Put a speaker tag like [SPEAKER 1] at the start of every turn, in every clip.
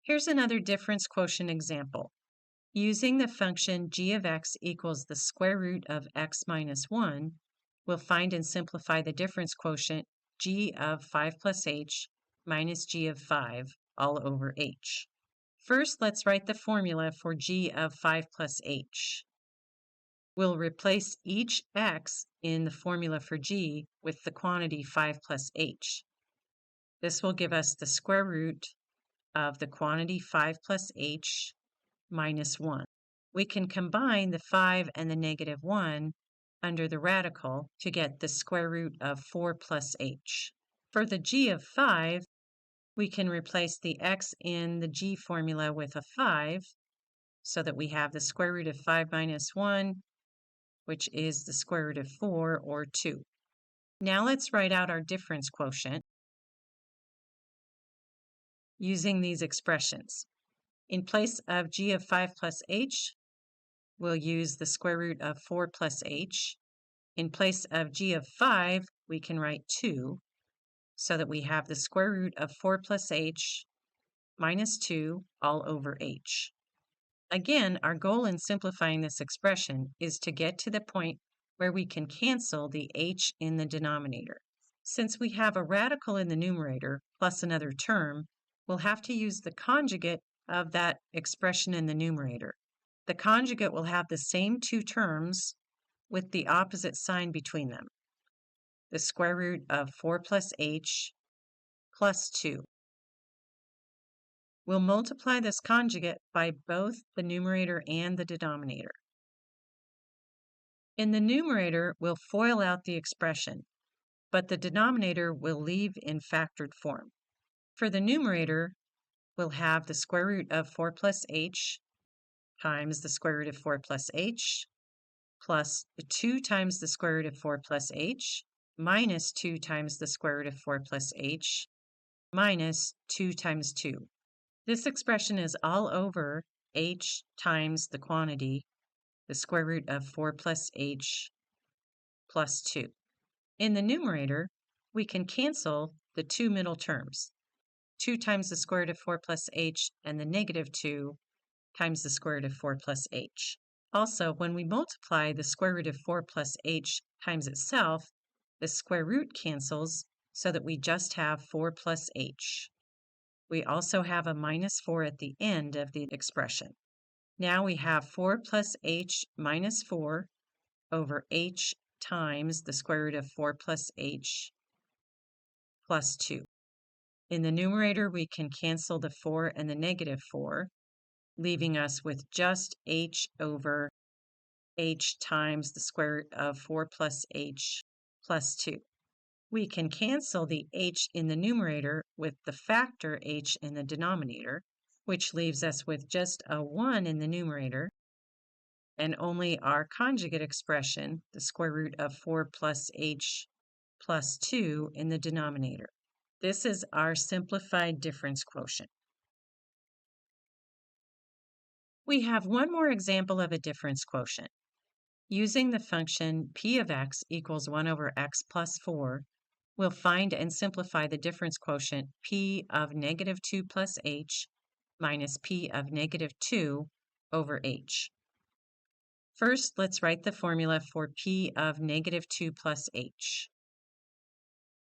[SPEAKER 1] Here's another difference quotient example. Using the function g of x equals the square root of x minus 1, we'll find and simplify the difference quotient g of 5 plus h minus g of 5 all over h. First, let's write the formula for g of 5 plus h. We'll replace each x in the formula for g with the quantity 5 plus h. This will give us the square root of the quantity 5 plus h minus 1. We can combine the 5 and the negative 1 under the radical to get the square root of 4 plus h. For the g of 5, we can replace the x in the g formula with a 5 so that we have the square root of 5 minus 1, which is the square root of 4, or 2. Now let's write out our difference quotient using these expressions. In place of g of 5 plus h, we'll use the square root of 4 plus h. In place of g of 5, we can write 2, so that we have the square root of 4 plus h minus 2 all over h. Again, our goal in simplifying this expression is to get to the point where we can cancel the h in the denominator. Since we have a radical in the numerator plus another term, we'll have to use the conjugate of that expression in the numerator. The conjugate will have the same two terms with the opposite sign between them, the square root of 4 plus h plus 2. We'll multiply this conjugate by both the numerator and the denominator. In the numerator, we'll FOIL out the expression, but the denominator will leave in factored form. For the numerator, we'll have the square root of 4 plus h times the square root of 4 plus h plus 2 times the square root of 4 plus h minus 2 times the square root of 4 plus h minus 2 times 2. This expression is all over h times the quantity, the square root of 4 plus h plus 2. In the numerator, we can cancel the two middle terms, 2 times the square root of 4 plus h and the negative 2 times the square root of 4 plus h. Also, when we multiply the square root of 4 plus h times itself, the square root cancels so that we just have 4 plus h. We also have a minus 4 at the end of the expression. Now we have 4 plus h minus 4 over h times the square root of 4 plus h plus 2. In the numerator, we can cancel the 4 and the negative 4, leaving us with just h over h times the square root of 4 plus h plus 2. We can cancel the h in the numerator with the factor h in the denominator, which leaves us with just a 1 in the numerator and only our conjugate expression, the square root of 4 plus h plus 2, in the denominator. This is our simplified difference quotient. We have one more example of a difference quotient. Using the function p of x equals 1 over x plus 4, we'll find and simplify the difference quotient p of negative 2 plus h minus p of negative 2 over h. First, let's write the formula for p of negative 2 plus h.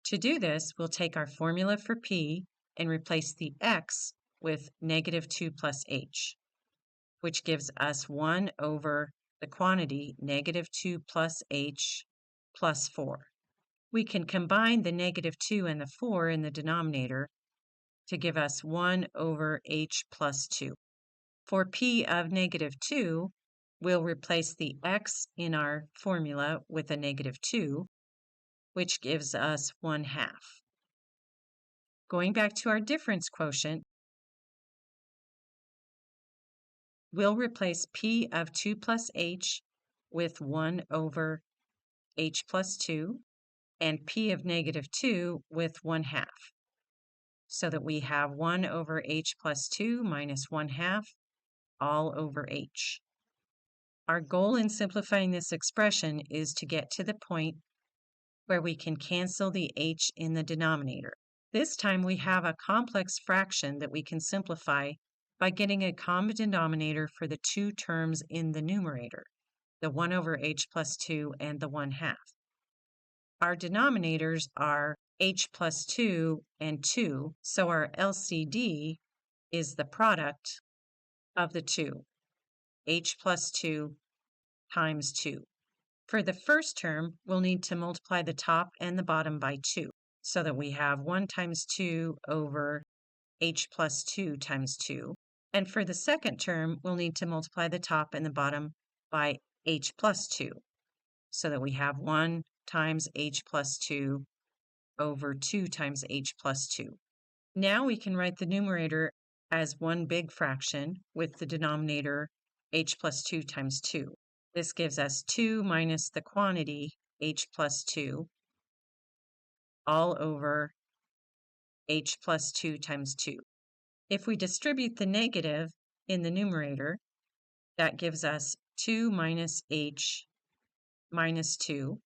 [SPEAKER 1] To do this, we'll take our formula for p and replace the x with negative 2 plus h, which gives us 1 over the quantity negative 2 plus h plus 4. We can combine the negative 2 and the 4 in the denominator to give us 1 over h plus 2. For p of negative 2, we'll replace the x in our formula with a negative 2, which gives us 1/2. Going back to our difference quotient, we'll replace p of 2 plus h with 1 over h plus 2 and p of negative 2 with 1/2, so that we have 1 over h plus 2 minus 1/2 all over h. Our goal in simplifying this expression is to get to the point where we can cancel the h in the denominator. This time we have a complex fraction that we can simplify by getting a common denominator for the two terms in the numerator, the 1 over h plus 2 and the 1/2. Our denominators are h plus 2 and 2, so our LCD is the product of the two, h plus 2 times 2. For the first term, we'll need to multiply the top and the bottom by 2, so that we have 1 times 2 over h plus 2 times 2. And for the second term, we'll need to multiply the top and the bottom by h plus 2, so that we have 1 times h plus 2 over 2 times h plus 2. Now we can write the numerator as one big fraction with the denominator h plus 2 times 2. This gives us 2 minus the quantity h plus 2 all over h plus 2 times 2. If we distribute the negative in the numerator, that gives us 2 minus h minus 2.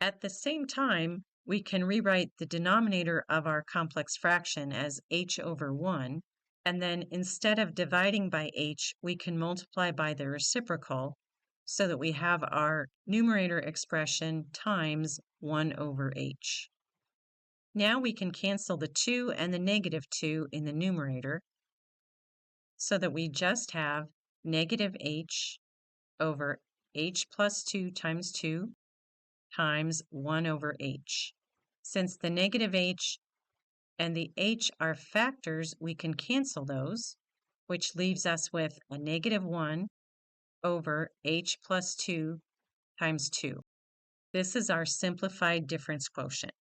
[SPEAKER 1] At the same time, we can rewrite the denominator of our complex fraction as h over 1, and then instead of dividing by h, we can multiply by the reciprocal, so that we have our numerator expression times 1 over h. Now we can cancel the 2 and the negative 2 in the numerator, so that we just have negative h over h plus 2 times 2 times 1 over h. Since the negative h and the h are factors, we can cancel those, which leaves us with a negative 1 over h plus 2 times 2. This is our simplified difference quotient.